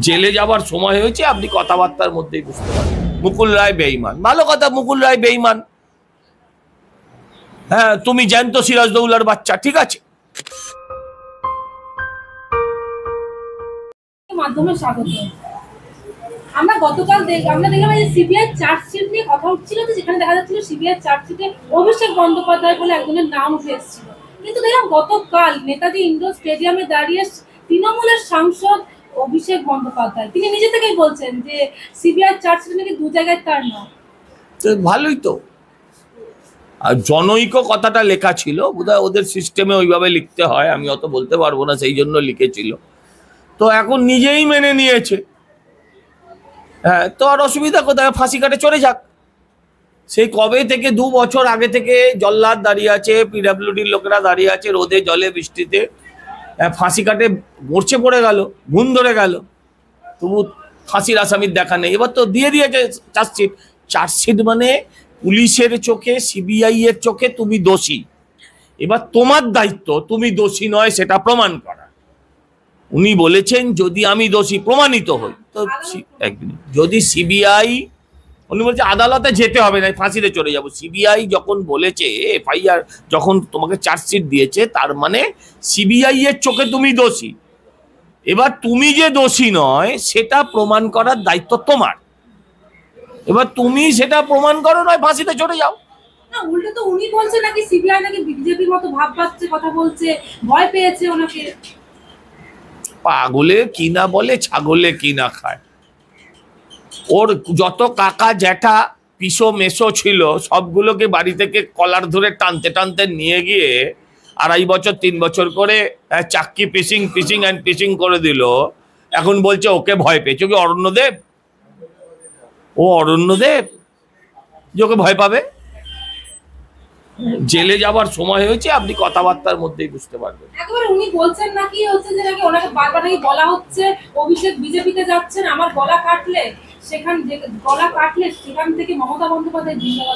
জেলে যাবার সময় হয়েছে, আপনি কথাবার্তার মধ্যেই বুঝতে পারবেন মুকুল রায় বেঈমান। ভালো কথা, মুকুল রায় বেঈমান। হ্যাঁ, তুমি জ্যান্ত সিরাজদৌলার বাচ্চা, ঠিক আছে। মাধ্যমে স্বাগত। আমরা গতকাল আমরা দেখলাম যে সিবিআই চার্জশিট নিয়ে কথা হচ্ছিল, যেখানে দেখা যাচ্ছিল সিবিআই চার্জশিটে অভিষেক বন্দ্যোপাধ্যায় বলে একজনের নাম উঠে এসেছিল। কিন্তু দেখলাম গতকাল নেতাজি ইন্ডোর স্টেডিয়ামে দাঁড়িয়ে তৃণমূলের সাংসদ অভিষেক বন্দ্যোপাধ্যায় তিনি নিজে থেকেই বলছেন যে সিবিআই চার্জশিট নাকি দু জায়গায় তার নাম। ভালোই তো। আর জনৈক কথাটা লেখা ছিল, বোধহয় ওদের সিস্টেমে ওইভাবে লিখতে হয়, আমি অত বলতে পারবো না, সেই জন্য লিখেছিল। তো এখন নিজেই মেনে নিয়েছে। হ্যাঁ, তো আর অসুবিধা কোথায়, ফাঁসি কাটে চলে যাক। সেই কবে থেকে 2 বছর আগে থেকে জল্লাদ দাঁড়িয়ে আছে, পিডাব্লিউডির লোকেরা দাঁড়িয়ে আছে রোদে জলে বৃষ্টিতে, ফাঁসি কাটে মরছে পড়ে গেল, ঘুম ধরে গেল, তবু ফাঁসির আসামির দেখা নেই। এবার তো দিয়ে দিয়েছে চার্জশিট। চার্জশিট মানে পুলিশের চোখে, সিবিআই এর চোখে তুমি দোষী। এবার তোমার দায়িত্ব তুমি দোষী নয় সেটা প্রমাণ করা। উনি বলেছেন যদি আমি দোষী প্রমাণিত হই, তো যদি সিবিআই, উনি বলছে আদালতে যেতে হবে না, ফাঁসিতে চলে যাব। সিবিআই যখন বলেছে, এফআইআর যখন তোমাকে চার্জশিট দিয়েছে, তার মানে সিবিআই এর চোখে তুমি দোষী। এবার তুমি যে দোষী নয় সেটা প্রমাণ করার দায়িত্ব তোমার। এবার তুমি সেটা প্রমাণ করো, নয় ফাঁসিতে চলে যাও। না, উল্টো তো উনি বলছে নাকি সিবিআই নাকি বিজেপির মতো ভাব পাচ্ছে, কথা বলছে, ভয় পেয়েছে ওনাকে। পাগলে কি না বলে, ছাগলে কি না খায়। ওর যত কাকা জ্যাঠা পিসো মেসো ছিল সবগুলোকে বাড়ি থেকে কলার ধরে টানতে টানতে নিয়ে গিয়ে 2.5 বছর 3 বছর করে চাক্কি পিসিং করে দিল। এখন বলছে ওকে ভয় পেয়েছে। কি অরণ্যদেব? ও অরণ্যদেব যে ওকে ভয় পাবে? জেলে যাবার সময় হয়েছে, আপনি কথাবার্তার মধ্যেই বুঝতে পারবেন। একেবারে উনি বলছেন নাকি হচ্ছে যে নাকি ওনাকে বারবার নাকি বলা হচ্ছে অভিষেক বিজেপিতে যাচ্ছেন, আমার গলা কাটলে সেখান থেকে মমতা বন্দ্যোপাধ্যায় জিন্দাবাদ।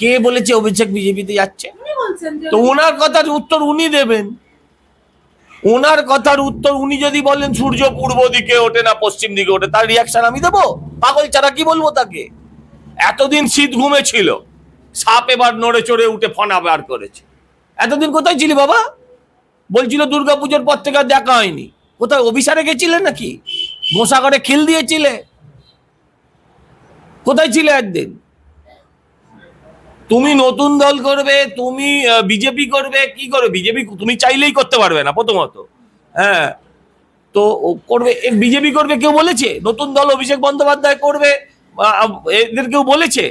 কে বলেছে অভিষেক বিজেপিতে যাচ্ছে? উনি বলছেন। তো ওনার কথার উত্তর উনি দেবেন। ওনার কথার উত্তর উনি যদি বলেন সূর্য পূর্ব দিকে ওঠে না পশ্চিম দিকে ওঠে, তার রিয়াকশন আমি দেবো? পাগল ছাড়া কি বলবো তাকে? এতদিন শীত ঘুমে ছিল, সাপ এবার নড়ে চড়ে উঠে ফনা বার করেছে। এতদিন কোথায় ছিলি বাবা? বলছিল দুর্গাপুজোর পর থেকে দেখা হয়নি। কোথায় অভিসারে গেছিলেন নাকি? গোসাগরে খিল দিয়েছিলে? কোথায় ছিলে একদিন? তুমি নতুন দল করবে, তুমি বিজেপি করবে, কি করবে? বিজেপি তুমি চাইলেই করতে পারবে না প্রথমত। হ্যাঁ, তো করবে, বিজেপি করবে কেউ বলেছে? নতুন দল অভিষেক বন্দ্যোপাধ্যায় করবে এদের কেউ বলেছে?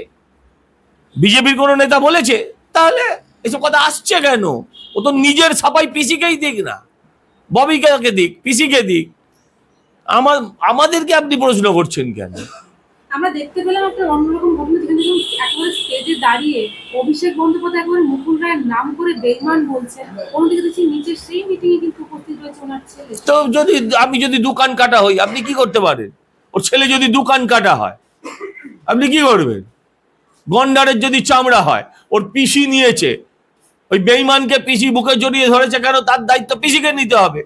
বিজেপির কোনো নেতা বলেছে? তাহলে এসব কথা আসছে কেন? ও তো নিজের ছাপাই পিসিকেই দিক না, ববিকে দিক, পিসিকে দিক, আমাদেরকে আপনি প্রশ্ন করছেন কেন? আমরা দেখতে পেলাম একটা অন্যরকম ঘটনা, যেখানে একেবারে স্টেজে দাঁড়িয়ে অভিষেক বন্দ্যোপাধ্যায় একেবারে মুকুল রায়ের নাম করে বেঈমান বলছেন। অন্যদিকে দেখছি নিচে সেই মিটিং এ কিন্তু উপস্থিত রয়েছে ওনার ছেলে। তো আমি যদি দোকান কাটা হই, আপনি কি করতে পারেন? ওর ছেলে যদি দোকান কাটা হয়, আপনি কি করবেন? গন্ডারের যদি চামড়া হয়, ওর পিসি নিয়েছে, ওই বেঈমানকে পিসি বুকে জড়িয়ে ধরেছে কেন, তার দায়িত্ব পিসিকে নিতে হবে।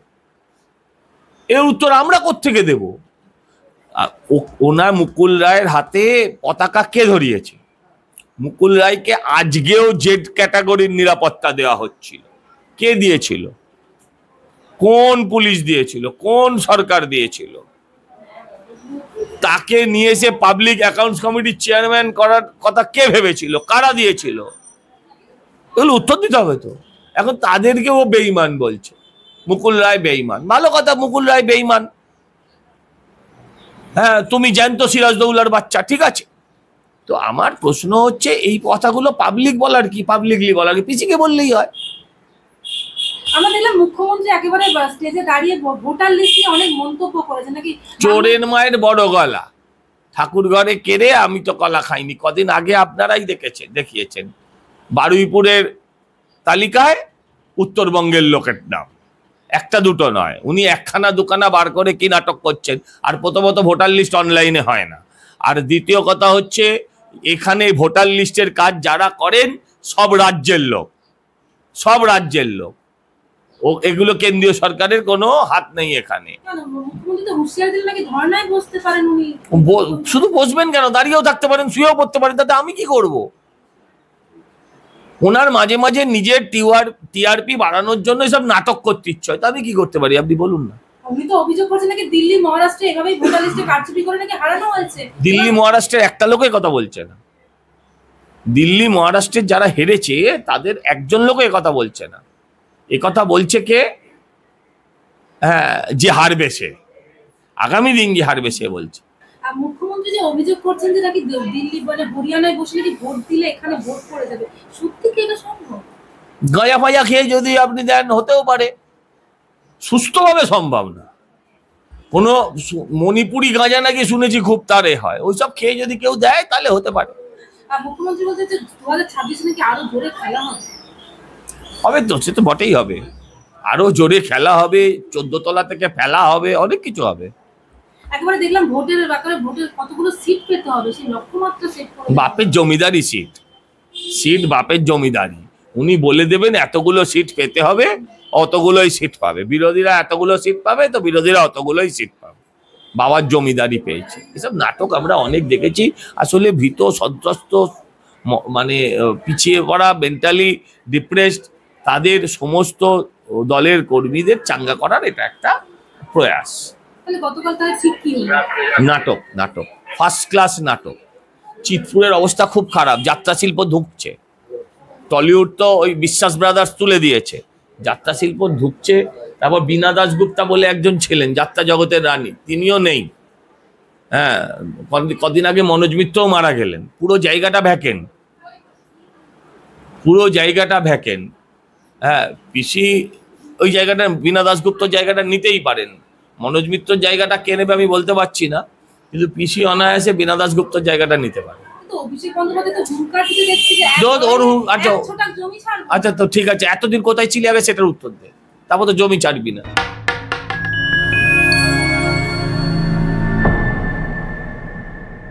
এর উত্তর আমরা কোত্থেকে দেব? ওনার মুকুল রায়ের হাতে পতাকা কে ধরিয়েছে? মুকুল রায়কে আজকেও জেড ক্যাটাগরির নিরাপত্তা দেওয়া হচ্ছিল। কে দিয়েছিল? কোন পুলিশ দিয়েছিল? কোন সরকার দিয়েছিল? তাকে নিয়ে এসে পাবলিক অ্যাকাউন্টস কমিটির চেয়ারম্যান করার কথা কে ভেবেছিল? কারা দিয়েছিল? এগুলো উত্তর দিতে হবে তো। এখন তাদেরকে ও বেঈমান বলছে, মুকুল রায় বেঈমান। ভালো কথা, মুকুল রায় বেঈমান। হ্যাঁ, তুমি জ্যান্ত সিরাজদৌলার বাচ্চা, ঠিক আছে। তো আমার প্রশ্ন হচ্ছে, এই কথাগুলো পাবলিক বলার কি, পাবলিকলি বলার কি? পিসিকে বললেই হয়। আমরা দেখলাম মুখ্যমন্ত্রী একেবারে স্টেজে দাঁড়িয়ে ভোটার লিস্ট নিয়ে অনেক মন্তব্য করেছেন নাকি। চোরের মায়ের বড় গলা, ঠাকুর ঘরে কেড়ে আমি তো কলা খাইনি। কদিন আগে আপনারাই দেখিয়েছেন বারুইপুরের তালিকায় উত্তরবঙ্গের লোকের নাম, একটা দুটো নয়, উনি একখানা দুখানা বার করে কি নাটক করছেন। আর প্রথমত ভোটার লিস্ট অনলাইনে হয় না, আর দ্বিতীয় কথা হচ্ছে এখানে ভোটার লিস্টের কাজ যারা করেন সব রাজ্যের লোক। ও এগুলো কেন্দ্রীয় সরকারের কোনো হাত নেই এখানে। মুখ্যমন্ত্রী তো হুঁশিয়ার দিলেন নাকি ধর্নায় বসতে পারেন উনি। শুধু বসবেন কেন, দাঁড়িয়েও থাকতে পারেন, শুয়েও পড়তে পারেন, তাতে আমি কি করব? ওনার মাঝে মাঝে নিজের টিআরপি বাড়ানোর জন্য এসব নাটক করতে ইচ্ছে হয়, তা আমি কি করতে পারি আপনি বলুন না। উনি তো অভিযোগ করছেন নাকি দিল্লি মহারাষ্ট্রে এভাবেই ভোটার লিস্টে কারচুপি করে নাকি হারানো হয়েছে। দিল্লি মহারাষ্ট্রের একটা লোকের কথা বলছে না, দিল্লি মহারাষ্ট্রের যারা হেরেছে তাদের একজন লোক কথা বলছে না, কথা বলছে কে? হ্যাঁ, যে হারবে সে, আগামী দিন যে হারবে সে বলছে। আর মুখ্যমন্ত্রী যে অভিযোগ করছেন যে নাকি দিল্লি মানে হরিয়ানায় বসে নাকি ভোট দিলে এখানে ভোট পড়ে যাবে, সত্যি কি এটা সম্ভব? গাঁজা ফাজা খেয়ে যদি আপনি দেন হতেও পারে, সুস্থভাবে সম্ভব না। কোনো মণিপুরি গাঁজা নাকি শুনেছি খুব তারে হয়, ওইসব খেয়ে যদি কেউ দেয় তাহলে হতে পারে। আর মুখ্যমন্ত্রী বলছে যে 2026 নাকি আরো জোরে খেলা হবে। হবে তো, সে তো বটেই হবে, আরো জোরে খেলা হবে, 14 তলা থেকে ফেলা হবে, অনেক কিছু হবে। একবারে দেখলাম ভোটের ব্যাপারে ভোটের কতগুলো সিট পেতে হবে, সেই লক্ষ্যমাত্রা সেট করে বাপের জমিদারি সিট বাপের জমিদারি, উনি বলে দেবেন এতগুলো সিট পেতে হবে, অতগুলোই সিট পাবে, বিরোধীরা এতগুলো সিট পাবে তো বিরোধীরা অতগুলোই সিট পাবে, বাবার জমিদারি পেয়েছে। এসব নাটক আমরা অনেক দেখেছি। আসলে ভীত সন্ত্রস্ত মানে পিছিয়ে পড়া, মেন্টালি ডিপ্রেসড তাদের সমস্ত দলের কর্মীদের চাঙ্গা করার এটা একটা প্রয়াস। তাহলে গতকাল তাহলে ঠিক কি হলো? নাটক ফার্স্ট ক্লাস নাটক। চিতপুরের অবস্থা খুব খারাপ, যাত্রা শিল্প ধুঁকছে, টলিউড তো ওই বিশ্বাস ব্রাদার্স তুলে দিয়েছে, যাত্রা শিল্প ধুঁকছে। তারপর বীণা দাশগুপ্তা বলে একজন ছিলেন যাত্রা জগতের রানী, তিনিও নেই। হ্যাঁ, কদিন আগে মনোজ মিত্রও মারা গেলেন। পুরো জায়গাটা ভ্যাকেন্ট। হ্যাঁ, পিসি ওই জায়গাটা, বীণা দাশগুপ্ত জায়গাটা নিতেই পারেন, মনোজ মিত্রর জায়গাটা কে নেবে আমি বলতে পারছি না, কিন্তু পিসি অনায়াসে বীণা দাশগুপ্তর জায়গাটা নিতে পারে। আচ্ছা তো ঠিক আছে, এতদিন কোথায় ছিলি আগে সেটার উত্তর দে, তারপর তো জমি ছাড়বি না।